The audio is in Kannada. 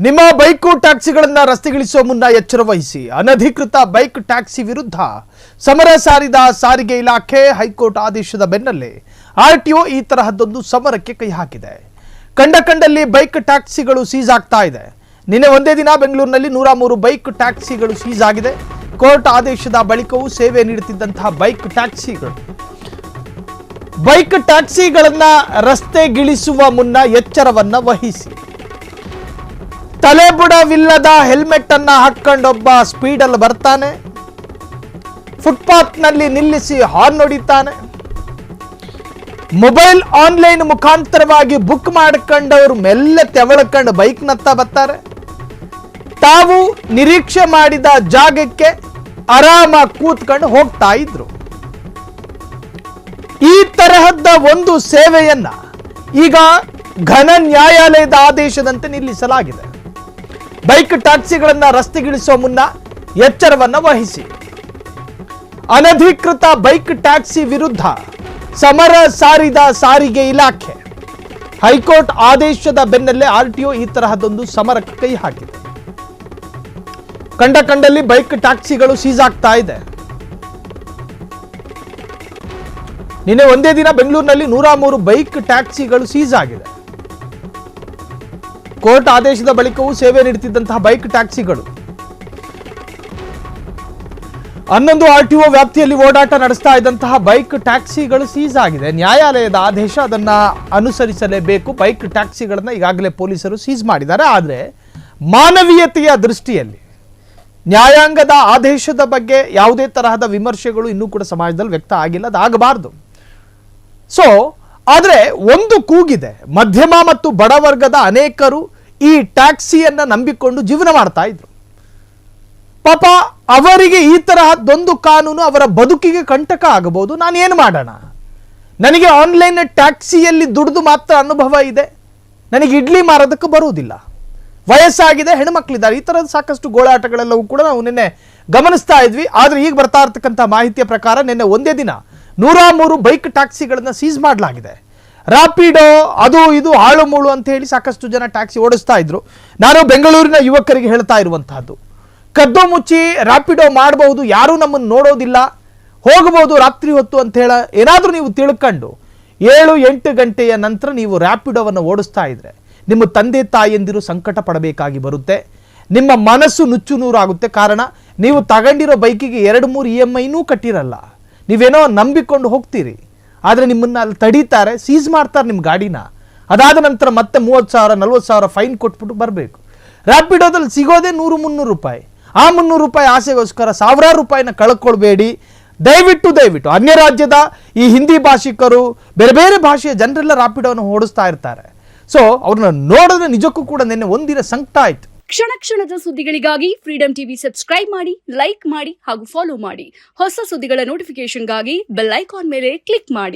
ನಿಮ್ಮ ಬೈಕ್ ಟ್ಯಾಕ್ಸಿಗಳನ್ನ ರಸ್ತೆಗಿಳಿಸುವ ಮುನ್ನ ಎಚ್ಚರ ವಹಿಸಿ. ಅನಧಿಕೃತ ಬೈಕ್ ಟ್ಯಾಕ್ಸಿ ವಿರುದ್ಧ ಸಮರ ಸಾರಿದ ಸಾರಿಗೆ ಇಲಾಖೆ. ಹೈಕೋರ್ಟ್ ಆದೇಶದ ಬೆನ್ನಲ್ಲೇ ಆರ್ಟಿಒ ಈ ತರಹದೊಂದು ಸಮರಕ್ಕೆ ಕೈ ಹಾಕಿದೆ. ಕಂಡಲ್ಲಿ ಬೈಕ್ ಟ್ಯಾಕ್ಸಿಗಳು ಸೀಸ್ ಆಗ್ತಾ ಇದೆ. ನಿನ್ನೆ ಒಂದೇ ದಿನ ಬೆಂಗಳೂರಿನಲ್ಲಿ 103 ಬೈಕ್ ಟ್ಯಾಕ್ಸಿಗಳು ಸೀಸ್ ಆಗಿದೆ. ಕೋರ್ಟ್ ಆದೇಶದ ಬಳಿಕವೂ ಸೇವೆ ನೀಡುತ್ತಿದ್ದಂತಹ ಬೈಕ್ ಟ್ಯಾಕ್ಸಿಗಳನ್ನ ರಸ್ತೆಗಿಳಿಸುವ ಮುನ್ನ ಎಚ್ಚರವನ್ನ ವಹಿಸಿ. ತಲೆಬುಡವಿಲ್ಲದ ಹೆಲ್ಮೆಟ್ ಅನ್ನ ಹಾಕೊಂಡೊಬ್ಬ ಸ್ಪೀಡಲ್ಲಿ ಬರ್ತಾನೆ, ಫುಟ್ಪಾತ್ ನಲ್ಲಿ ನಿಲ್ಲಿಸಿ ಹಾರ್ನ್ ಹೊಡಿತಾನೆ. ಮೊಬೈಲ್ ಆನ್ಲೈನ್ ಮುಖಾಂತರವಾಗಿ ಬುಕ್ ಮಾಡ್ಕೊಂಡವರು ಮೆಲ್ಲ ತೆವಳ್ಕೊಂಡು ಬೈಕ್ನತ್ತ ಬರ್ತಾರೆ. ತಾವು ನಿರೀಕ್ಷೆ ಮಾಡಿದ ಜಾಗಕ್ಕೆ ಆರಾಮಾಗಿ ಕೂತ್ಕೊಂಡು ಹೋಗ್ತಾ ಇದ್ರು. ಈ ತರಹದ ಒಂದು ಸೇವೆಯನ್ನ ಈಗ ಘನ ನ್ಯಾಯಾಲಯದ ಆದೇಶದಂತೆ ನಿಲ್ಲಿಸಲಾಗಿದೆ. ಬೈಕ್ ಟ್ಯಾಕ್ಸಿಗಳನ್ನ ರಸ್ತೆಗಿಳಿಸುವ ಮುನ್ನ ಎಚ್ಚರವನ್ನ ವಹಿಸಿ. ಅನಧಿಕೃತ ಬೈಕ್ ಟ್ಯಾಕ್ಸಿ ವಿರುದ್ಧ ಸಮರ ಸಾರಿದ ಸಾರಿಗೆ ಇಲಾಖೆ. ಹೈಕೋರ್ಟ್ ಆದೇಶದ ಬೆನ್ನಲ್ಲೇ ಆರ್ಟಿಒ ಈ ತರಹದೊಂದು ಸಮರಕ್ಕೆ ಕೈ ಹಾಕಿದೆ. ಕಂಡಲ್ಲಿ ಬೈಕ್ ಟ್ಯಾಕ್ಸಿಗಳು ಸೀಸ್ ಆಗ್ತಾ ಇದೆ. ನಿನ್ನೆ ಒಂದೇ ದಿನ ಬೆಂಗಳೂರಿನಲ್ಲಿ 103 ಬೈಕ್ ಟ್ಯಾಕ್ಸಿಗಳು ಸೀಸ್ ಆಗಿದೆ. ಕೋರ್ಟ್ ಆದೇಶದ ಬಳಿಕವೂ ಸೇವೆ ನೀಡುತ್ತಿದ್ದಂತಹ ಬೈಕ್ ಟ್ಯಾಕ್ಸಿಗಳು 11 ಆರ್ಟಿಒ ವ್ಯಾಪ್ತಿಯಲ್ಲಿ ಓಡಾಟ ನಡೆಸ್ತಾ ಇದ್ದಂತಹ ಬೈಕ್ ಟ್ಯಾಕ್ಸಿಗಳು ಸೀಸ್ ಆಗಿದೆ. ನ್ಯಾಯಾಲಯದ ಆದೇಶ, ಅದನ್ನ ಅನುಸರಿಸಲೇಬೇಕು. ಬೈಕ್ ಟ್ಯಾಕ್ಸಿಗಳನ್ನ ಈಗಾಗಲೇ ಪೊಲೀಸರು ಸೀಸ್ ಮಾಡಿದ್ದಾರೆ. ಆದರೆ ಮಾನವೀಯತೆಯ ದೃಷ್ಟಿಯಲ್ಲಿ ನ್ಯಾಯಾಂಗದ ಆದೇಶದ ಬಗ್ಗೆ ಯಾವುದೇ ತರಹದ ವಿಮರ್ಶೆಗಳು ಇನ್ನೂ ಕೂಡ ಸಮಾಜದಲ್ಲಿ ವ್ಯಕ್ತ ಆಗಿಲ್ಲ. ಅದಾಗಬಾರ್ದು. ಆದರೆ ಒಂದು ಕೂಗಿದೆ. ಮಧ್ಯಮ ಮತ್ತು ಬಡವರ್ಗದ ಅನೇಕರು ಈ ಟ್ಯಾಕ್ಸಿಯನ್ನ ನಂಬಿಕೊಂಡು ಜೀವನ ಮಾಡ್ತಾ ಇದ್ರು. ಪಾಪ ಅವರಿಗೆ ಈ ತರಹದೊಂದು ಕಾನೂನು ಅವರ ಬದುಕಿಗೆ ಕಂಟಕ ಆಗಬಹುದು. ನಾನು ಏನು ಮಾಡೋಣ? ನನಗೆ ಆನ್ಲೈನ್ ಟ್ಯಾಕ್ಸಿಯಲ್ಲಿ ದುಡಿದು ಮಾತ್ರ ಅನುಭವ ಇದೆ. ನನಗೆ ಇಡ್ಲಿ ಮಾರೋದಕ್ಕೆ ಬರುವುದಿಲ್ಲ. ವಯಸ್ಸಾಗಿದೆ, ಹೆಣ್ಮಕ್ಳಿದ್ದಾರೆ. ಈ ತರದ ಸಾಕಷ್ಟು ಗೋಳಾಟಗಳೆಲ್ಲವೂ ಕೂಡ ನಾವು ನಿನ್ನೆ ಗಮನಿಸ್ತಾ ಇದ್ವಿ. ಆದ್ರೆ ಈಗ ಬರ್ತಾ ಇರ್ತಕ್ಕಂಥ ಮಾಹಿತಿಯ ಪ್ರಕಾರ ನಿನ್ನೆ ಒಂದೇ ದಿನ 103 ಬೈಕ್ ಟ್ಯಾಕ್ಸಿಗಳನ್ನ ಸೀಸ್ ಮಾಡಲಾಗಿದೆ. ರಾಪಿಡೋ ಅದು ಇದು ಹಾಳು ಮೂಳು ಅಂತ ಹೇಳಿ ಸಾಕಷ್ಟು ಜನ ಟ್ಯಾಕ್ಸಿ ಓಡಿಸ್ತಾ ಇದ್ರು. ನಾನು ಬೆಂಗಳೂರಿನ ಯುವಕರಿಗೆ ಹೇಳ್ತಾ ಇರುವಂತಹದ್ದು, ಕದ್ದು ಮುಚ್ಚಿ ರಾಪಿಡೋ ಮಾಡಬಹುದು, ಯಾರೂ ನಮ್ಮನ್ನು ನೋಡೋದಿಲ್ಲ, ಹೋಗಬಹುದು ರಾತ್ರಿ ಹೊತ್ತು ಅಂತ ಹೇಳ ಏನಾದರೂ ನೀವು ತಿಳ್ಕೊಂಡು 7-8 ಗಂಟೆಯ ನಂತರ ನೀವು ರ್ಯಾಪಿಡೋವನ್ನು ಓಡಿಸ್ತಾ ಇದ್ರೆ ನಿಮ್ಮ ತಂದೆ ತಾಯಿಯಂದಿರು ಸಂಕಟ ಪಡಬೇಕಾಗಿ ಬರುತ್ತೆ. ನಿಮ್ಮ ಮನಸ್ಸು ನುಚ್ಚು ನೂರಾಗುತ್ತೆ. ಕಾರಣ ನೀವು ತಗೊಂಡಿರೋ ಬೈಕಿಗೆ 2-3 EMI ಕಟ್ಟಿರಲ್ಲ. ನೀವೇನೋ ನಂಬಿಕೊಂಡು ಹೋಗ್ತೀರಿ. ಆದರೆ ನಿಮ್ಮನ್ನ ಅಲ್ಲಿ ತಡೀತಾರೆ, ಸೀಸ್ ಮಾಡ್ತಾರೆ ನಿಮ್ಮ ಗಾಡಿನ. ಅದಾದ ನಂತರ ಮತ್ತೆ 30,000-40,000 ಫೈನ್ ಕೊಟ್ಬಿಟ್ಟು ಬರಬೇಕು. ರ್ಯಾಪಿಡೋದಲ್ಲಿ ಸಿಗೋದೇ 100-300 ರೂಪಾಯಿ. ಆ 300 ರೂಪಾಯಿ ಆಸೆಗೋಸ್ಕರ ಸಾವಿರಾರು ರೂಪಾಯಿನ ಕಳ್ಕೊಳ್ಬೇಡಿ. ದಯವಿಟ್ಟು ಅನ್ಯ ರಾಜ್ಯದ ಈ ಹಿಂದಿ ಭಾಷಿಕರು, ಬೇರೆ ಬೇರೆ ಭಾಷೆಯ ಜನರೆಲ್ಲ ರ್ಯಾಪಿಡೋವನ್ನು ಓಡಿಸ್ತಾ ಇರ್ತಾರೆ. ಅವ್ರನ್ನ ನೋಡಿದ್ರೆ ನಿಜಕ್ಕೂ ಕೂಡ ನಿನ್ನೆ ಒಂದಿನ ಸಂಕಟ ಆಯ್ತು. ಕ್ಷಣದ ಸುದ್ದಿಗಳಿಗಾಗಿ ಫ್ರೀಡಂ ಟಿವಿ ಸಬ್ಸ್ಕ್ರೈಬ್ ಮಾಡಿ, ಲೈಕ್ ಮಾಡಿ ಹಾಗೂ ಫಾಲೋ ಮಾಡಿ. ಹೊಸ ಸುದ್ದಿಗಳ ನೋಟಿಫಿಕೇಶನ್ಗಾಗಿ ಬೆಲ್ ಐಕಾನ್ ಮೇಲೆ ಕ್ಲಿಕ್ ಮಾಡಿ.